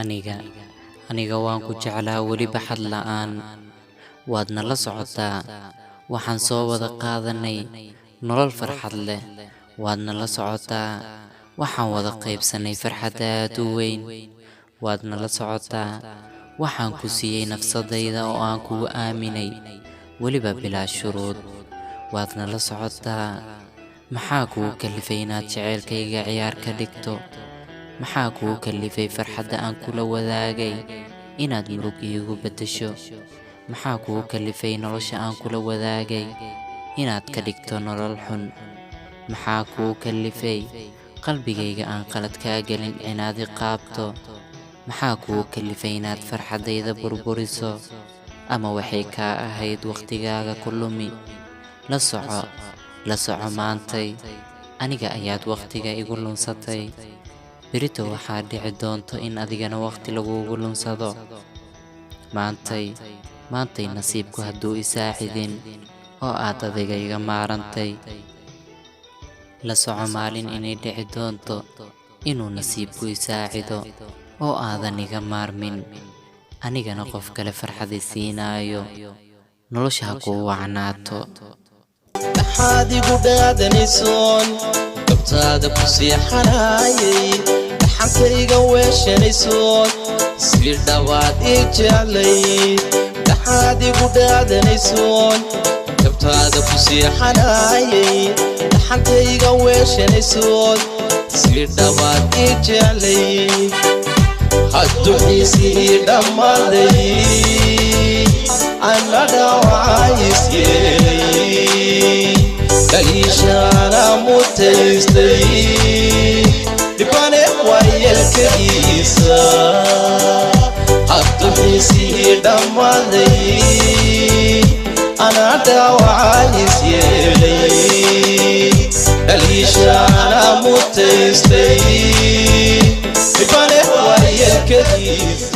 aniga waan ku jeclaa weli baxad la'aan waadna la socotaa waxaan soo wada qaadanay nolol farxad leh waadna la socotaa waxaan wada qaybsanay farxad aad u weyn waadna la socotaa waxaan ku siiyay nafsadayda oo aan kugu aaminay weliba bilaa shuruud waadna la socotaa maxaa kugu kalifay inaad jaceylkayga ciyaar ka dhigto maxaa kugu kalifay farxadda aan kula wadaagay inaad murug iigu beddesho maxaa kugu kalifay nolosha aan kula wadaagay inaad ka dhigto nolol xun maxaa kugu kalifay qalbigayga aan qalad kaa gelin inaad i qaabto maxaa kugu kalifay inaad farxaddayda burburiso ama waxay kaa ahayd waqtigaaga ku lumi la soco maantay aniga ayaad waqtiga igu lunsatay berito waxaa dhici doonto in adigana waqti lagugu lunsado maantay nasiibku hadduu isaacidin oo aad adiga iga maarantay la soco maalin inay dhici doonto inuu nasiibku isaacido oo aadan iga maarmin anigana qof kale farxad siinaayo nolosha ha kuu wacnaato waxaad igu dhaadanaysoon gabtaada ku seexanayay dhaxankayga weeshanaysoon sir dhawaad ii jeclay waxaad igu dhaadanaysoon gabtaada ku seexanayay dhaxankayga weeshanaysoon sir dhawaad ii jeclay hadduu xiisii dhammaaday أنا دواعيس يلي كليشانا متيستي لباني ويا الكنيسة حطوا حيسي دمالي أنا دواعيس يلي كليشانا متيستي لباني ويا الكنيسة